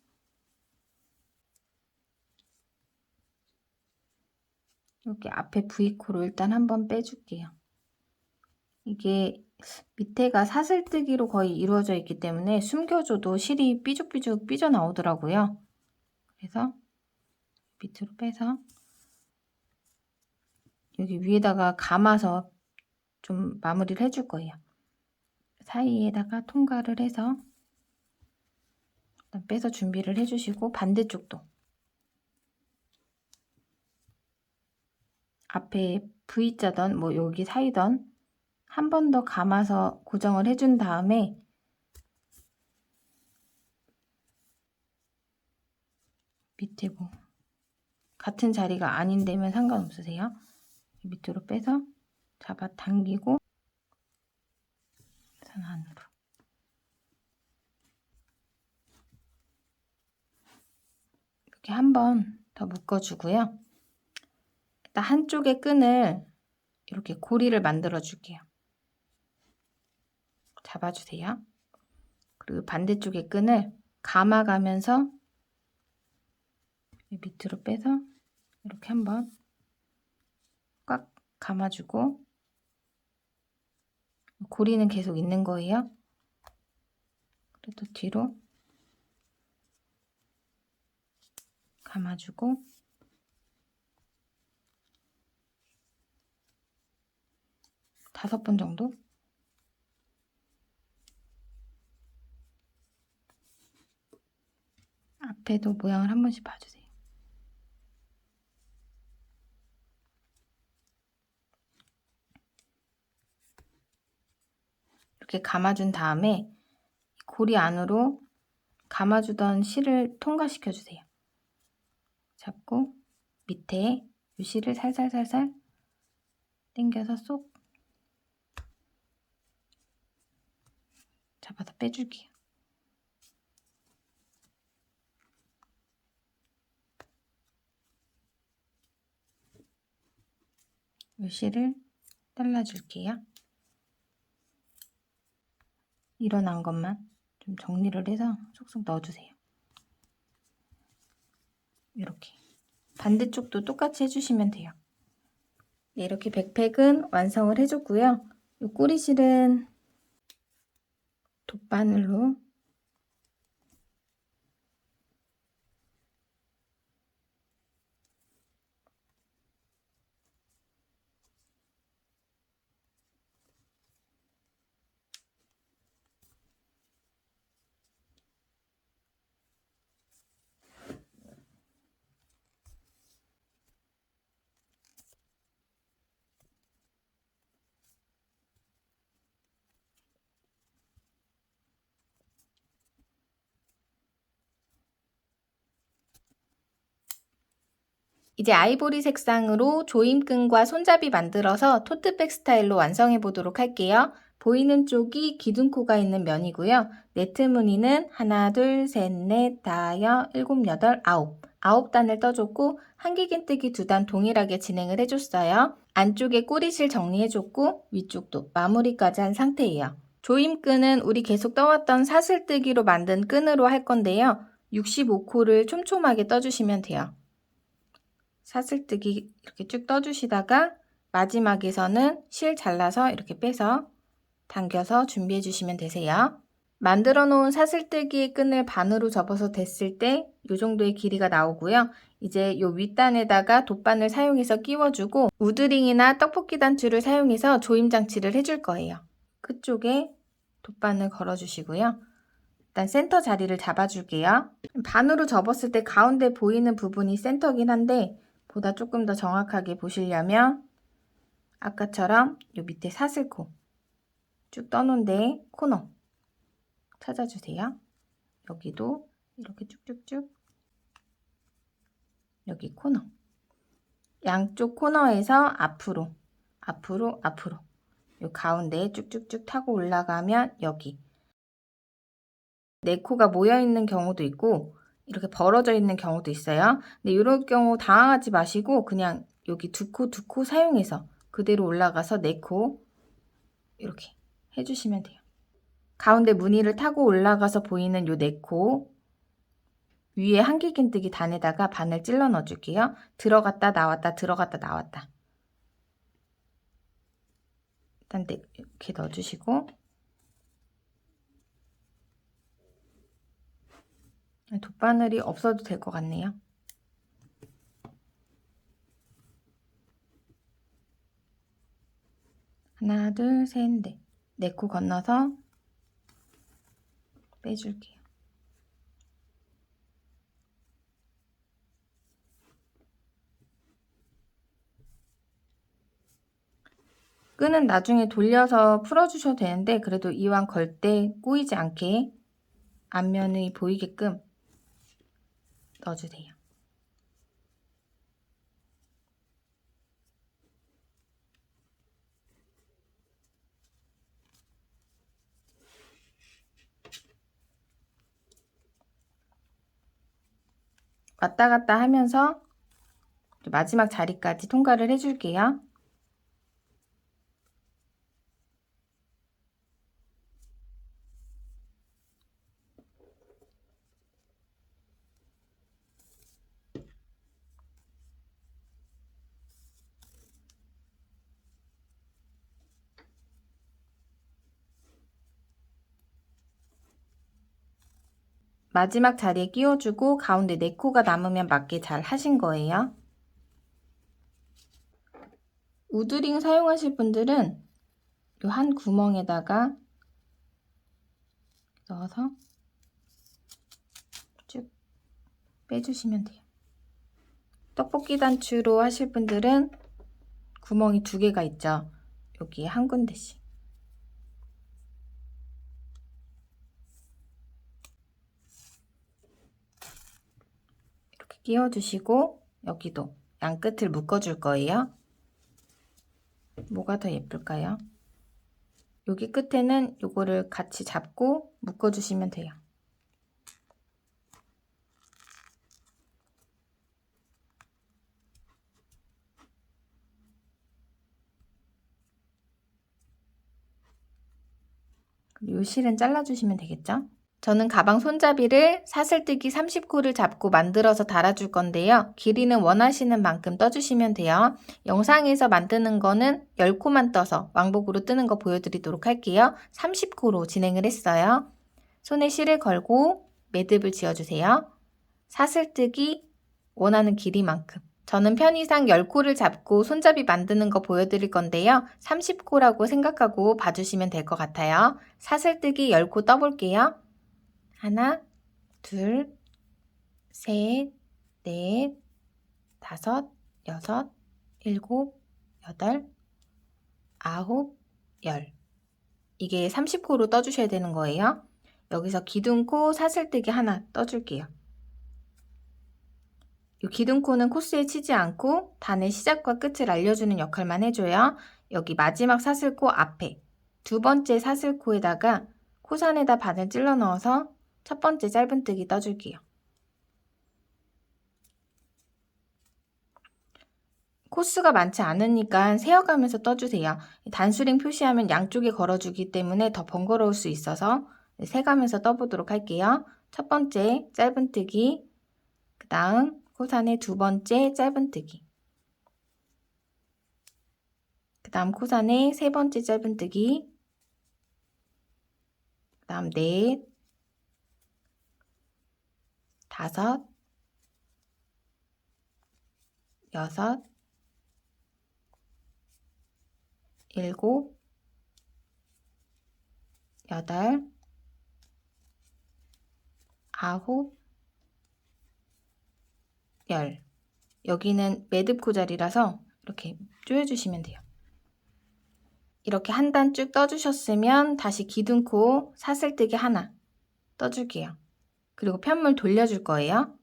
이렇게 앞에 V코로 일단 한번 빼줄게요. 이게 밑에가 사슬뜨기로 거의 이루어져 있기 때문에 숨겨줘도 실이 삐죽삐죽 삐져나오더라고요. 그래서 밑으로 빼서 여기 위에다가 감아서 좀 마무리를 해줄 거예요. 사이에다가 통과를 해서 일단 빼서 준비를 해주시고 반대쪽도 앞에 V자던 뭐 여기 사이던 한 번 더 감아서 고정을 해준 다음에 밑에 뭐 같은 자리가 아닌 데면 상관없으세요. 밑으로 빼서 잡아 당기고 선 안으로 이렇게 한 번 더 묶어주고요. 일단 한쪽의 끈을 이렇게 고리를 만들어 줄게요. 잡아주세요. 그리고 반대쪽의 끈을 감아가면서 밑으로 빼서 이렇게 한번 감아주고 고리는 계속 있는 거예요. 그래도 뒤로 감아주고 다섯 번 정도. 앞에도 모양을 한 번씩 봐주세요. 이렇게 감아준 다음에 고리 안으로 감아주던 실을 통과시켜 주세요. 잡고 밑에 이 실을 살살살살 당겨서 쏙 잡아서 빼줄게요. 이 실을 잘라줄게요. 일어난 것만 좀 정리를 해서 쏙쏙 넣어주세요. 이렇게 반대쪽도 똑같이 해주시면 돼요. 네, 이렇게 백팩은 완성을 해줬고요. 이 꼬리실은 돗바늘로 이제 아이보리 색상으로 조임끈과 손잡이 만들어서 토트백 스타일로 완성해 보도록 할게요. 보이는 쪽이 기둥코가 있는 면이고요. 네트 무늬는 하나, 둘, 셋, 넷, 다여, 일곱, 여덟, 아홉 단을 떠줬고 한길긴뜨기 2단 동일하게 진행을 해줬어요. 안쪽에 꼬리실 정리해줬고 위쪽도 마무리까지 한 상태예요. 조임끈은 우리 계속 떠왔던 사슬뜨기로 만든 끈으로 할 건데요. 65코를 촘촘하게 떠주시면 돼요. 사슬뜨기 이렇게 쭉 떠주시다가 마지막에서는 실 잘라서 이렇게 빼서 당겨서 준비해 주시면 되세요. 만들어 놓은 사슬뜨기 끈을 반으로 접어서 댔을 때 이 정도의 길이가 나오고요. 이제 이 윗단에다가 돗바늘 사용해서 끼워주고 우드링이나 떡볶이 단추를 사용해서 조임 장치를 해줄 거예요. 끝쪽에 돗바늘 걸어주시고요. 일단 센터 자리를 잡아줄게요. 반으로 접었을 때 가운데 보이는 부분이 센터긴 한데 보다 조금 더 정확하게 보시려면 아까처럼 요 밑에 사슬코 쭉 떠놓은 데 코너 찾아주세요. 여기도 이렇게 쭉쭉쭉 여기 코너 양쪽 코너에서 앞으로 요 가운데에 쭉쭉쭉 타고 올라가면 여기 네 코가 모여 있는 경우도 있고 이렇게 벌어져 있는 경우도 있어요. 근데 이럴 경우 당황하지 마시고 그냥 여기 두 코 사용해서 그대로 올라가서 4코 이렇게 해주시면 돼요. 가운데 무늬를 타고 올라가서 보이는 요 4코 위에 한길긴뜨기 단에다가 바늘 찔러 넣어줄게요. 들어갔다 나왔다 들어갔다 나왔다. 일단 이렇게 넣어주시고 돗바늘이 없어도 될 것 같네요. 하나, 둘, 셋, 넷. 4코 건너서 빼줄게요. 끈은 나중에 돌려서 풀어주셔도 되는데 그래도 이왕 걸 때 꼬이지 않게 앞면이 보이게끔 넣어주세요. 왔다 갔다 하면서 마지막 자리까지 통과를 해줄게요. 마지막 자리에 끼워주고 가운데 4코가 남으면 맞게 잘 하신 거예요. 우드링 사용하실 분들은 이 한 구멍에다가 넣어서 쭉 빼주시면 돼요. 떡볶이 단추로 하실 분들은 구멍이 2개가 있죠. 여기에 한 군데씩. 이렇게 끼워주시고 여기도 양끝을 묶어줄 거예요. 뭐가 더 예쁠까요? 여기 끝에는 요거를 같이 잡고 묶어주시면 돼요. 요 실은 잘라주시면 되겠죠? 저는 가방 손잡이를 사슬뜨기 30코를 잡고 만들어서 달아줄 건데요. 길이는 원하시는 만큼 떠주시면 돼요. 영상에서 만드는 거는 10코만 떠서 왕복으로 뜨는 거 보여드리도록 할게요. 30코로 진행을 했어요. 손에 실을 걸고 매듭을 지어주세요. 사슬뜨기 원하는 길이만큼. 저는 편의상 10코를 잡고 손잡이 만드는 거 보여드릴 건데요. 30코라고 생각하고 봐주시면 될 것 같아요. 사슬뜨기 10코 떠볼게요. 하나, 둘, 셋, 넷, 다섯, 여섯, 일곱, 여덟, 아홉, 열. 이게 30코로 떠주셔야 되는 거예요. 여기서 기둥코 사슬뜨기 하나 떠줄게요. 이 기둥코는 코스에 치지 않고 단의 시작과 끝을 알려주는 역할만 해줘요. 여기 마지막 사슬코 앞에 2번째 사슬코에다가 코산에다 바늘 찔러 넣어서 첫 번째 짧은뜨기 떠줄게요. 코스가 많지 않으니까 세어가면서 떠주세요. 단수링 표시하면 양쪽에 걸어주기 때문에 더 번거로울 수 있어서 세가면서 떠보도록 할게요. 첫 번째 짧은뜨기, 그 다음 코산의 2번째 짧은뜨기, 그 다음 코산의 3번째 짧은뜨기, 그 다음 넷, 다섯, 여섯, 일곱, 여덟, 아홉, 열. 여기는 매듭코 자리라서 이렇게 조여주시면 돼요. 이렇게 한 단 쭉 떠주셨으면 다시 기둥코 사슬뜨기 하나 떠줄게요. 그리고 편물 돌려줄 거예요.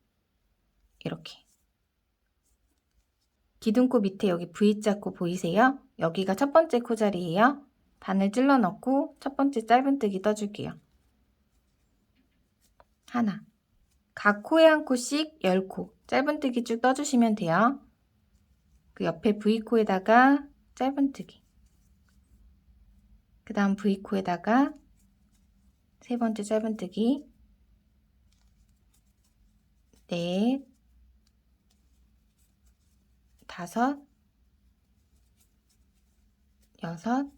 이렇게. 기둥코 밑에 여기 V자 코 보이세요? 여기가 첫 번째 코 자리예요. 바늘 찔러 넣고 첫 번째 짧은뜨기 떠줄게요. 하나. 각 코에 한 코씩 10코 짧은뜨기 쭉 떠주시면 돼요. 그 옆에 V코에다가 짧은뜨기, 그 다음 V코에다가 3번째 짧은뜨기, 넷, 다섯, 여섯,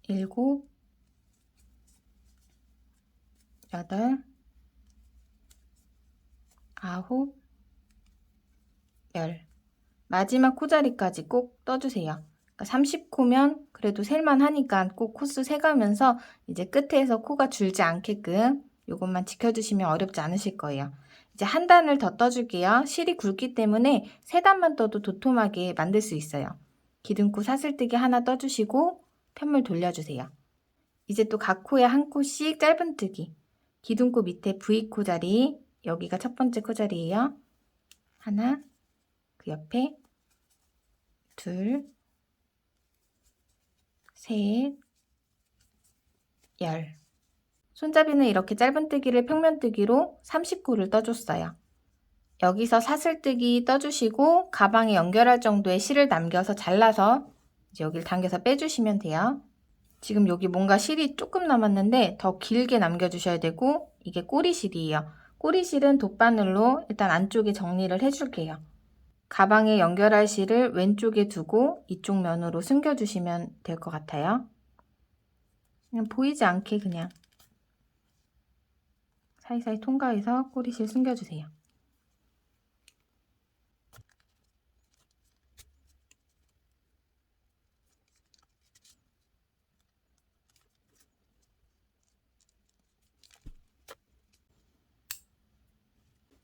일곱, 여덟, 아홉, 열. 마지막 코자리까지 꼭 떠주세요. 그러니까 30코면 그래도 셀만 하니까 꼭 코스 세가면서 이제 끝에서 코가 줄지 않게끔 이것만 지켜주시면 어렵지 않으실 거예요. 이제 한 단을 더 떠줄게요. 실이 굵기 때문에 3단만 떠도 도톰하게 만들 수 있어요. 기둥코 사슬뜨기 하나 떠주시고 편물 돌려주세요. 이제 또 각 코에 한 코씩 짧은뜨기, 기둥코 밑에 V코 자리, 여기가 첫 번째 코 자리예요. 하나, 그 옆에 둘, 셋, 열. 손잡이는 이렇게 짧은뜨기를 평면뜨기로 30코를 떠줬어요. 여기서 사슬뜨기 떠주시고 가방에 연결할 정도의 실을 남겨서 잘라서 이제 여기를 당겨서 빼주시면 돼요. 지금 여기 뭔가 실이 조금 남았는데 더 길게 남겨주셔야 되고 이게 꼬리실이에요. 꼬리실은 돗바늘로 일단 안쪽에 정리를 해줄게요. 가방에 연결할 실을 왼쪽에 두고 이쪽 면으로 숨겨주시면 될 것 같아요. 그냥 보이지 않게 그냥 사이사이 통과해서 꼬리실 숨겨주세요.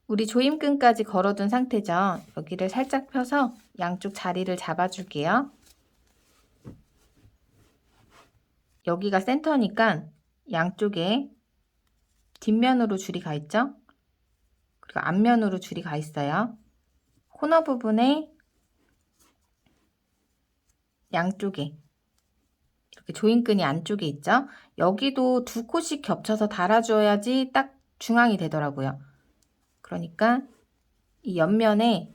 우리 조임끈까지 걸어둔 상태죠. 여기를 살짝 펴서 양쪽 자리를 잡아줄게요. 여기가 센터니까 양쪽에 뒷면으로 줄이 가 있죠. 그리고 앞면으로 줄이 가 있어요. 코너 부분에 양쪽에 이렇게 조임끈이 안쪽에 있죠. 여기도 두 코씩 겹쳐서 달아줘야지 딱 중앙이 되더라고요. 그러니까 이 옆면에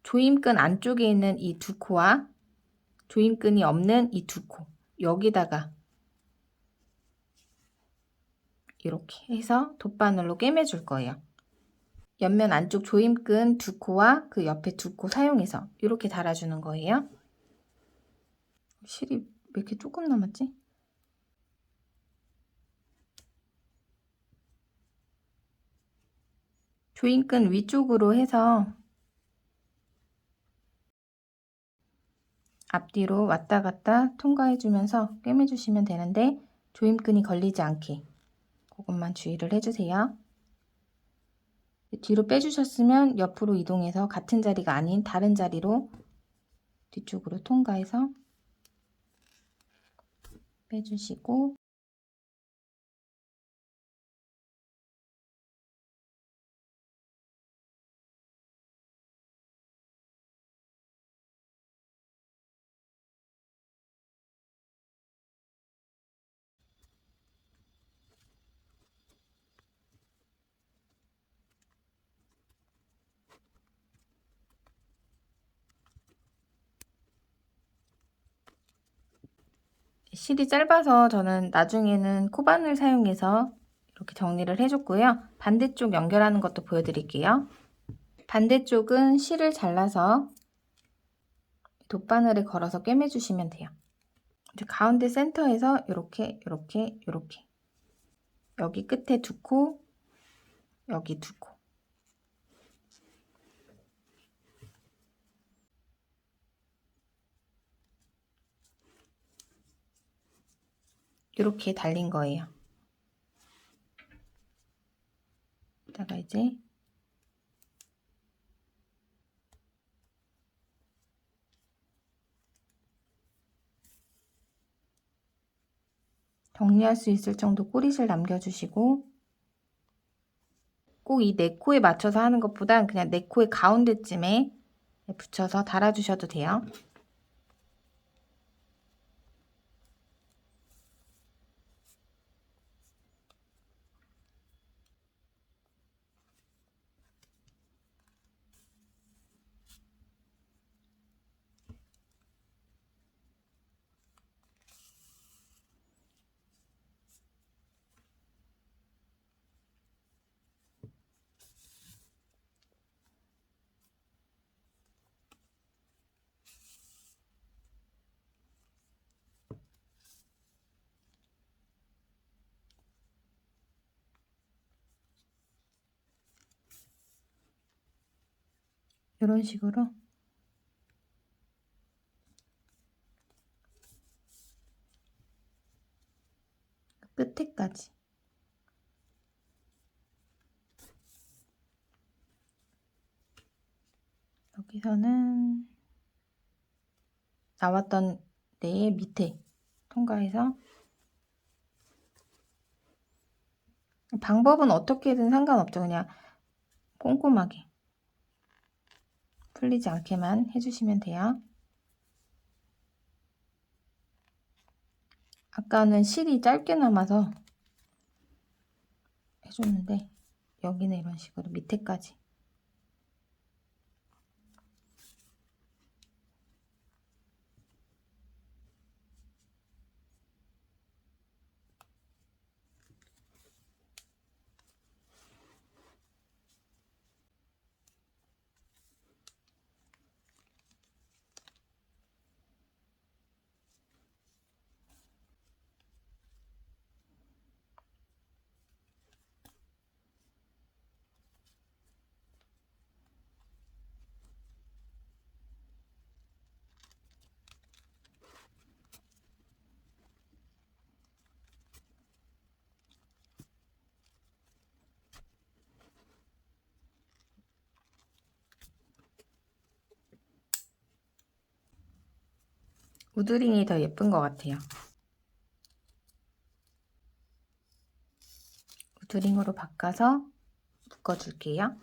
조임끈 안쪽에 있는 이 두 코와 조임끈이 없는 이 두 코, 여기다가 이렇게 해서 돗바늘로 꿰매줄 거예요. 옆면 안쪽 조임끈 두 코와 그 옆에 두 코 사용해서 이렇게 달아주는 거예요. 실이 왜 이렇게 조금 남았지? 조임끈 위쪽으로 해서 앞뒤로 왔다 갔다 통과해주면서 꿰매주시면 되는데 조임끈이 걸리지 않게 그것만 주의를 해주세요. 뒤로 빼주셨으면 옆으로 이동해서 같은 자리가 아닌 다른 자리로 뒤쪽으로 통과해서 빼주시고 실이 짧아서 저는 나중에는 코바늘 사용해서 이렇게 정리를 해줬고요. 반대쪽 연결하는 것도 보여드릴게요. 반대쪽은 실을 잘라서 돗바늘에 걸어서 꿰매주시면 돼요. 이제 가운데 센터에서 이렇게 여기 끝에 두 코, 여기 두 코 이렇게 달린 거예요. 이따가 이제 정리할 수 있을 정도 꼬리실 남겨주시고 꼭 이 네 코에 맞춰서 하는 것보단 그냥 네 코의 가운데쯤에 붙여서 달아주셔도 돼요. 이런 식으로 끝에까지 여기서는 나왔던 데의 밑에 통과해서 방법은 어떻게든 상관없죠. 그냥 꼼꼼하게 풀리지 않게만 해주시면 돼요. 아까는 실이 짧게 남아서 해줬는데 여기는 이런 식으로 밑에까지 우드링이 더 예쁜 것 같아요. 우드링으로 바꿔서 묶어줄게요.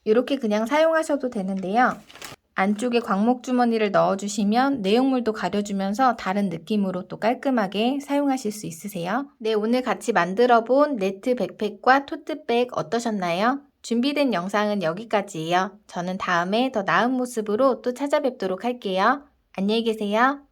이렇게 그냥 사용하셔도 되는데요. 안쪽에 광목 주머니를 넣어주시면 내용물도 가려주면서 다른 느낌으로 또 깔끔하게 사용하실 수 있으세요. 네, 오늘 같이 만들어 본 네트 백팩과 토트백 어떠셨나요? 준비된 영상은 여기까지예요. 저는 다음에 더 나은 모습으로 또 찾아뵙도록 할게요. 안녕히 계세요.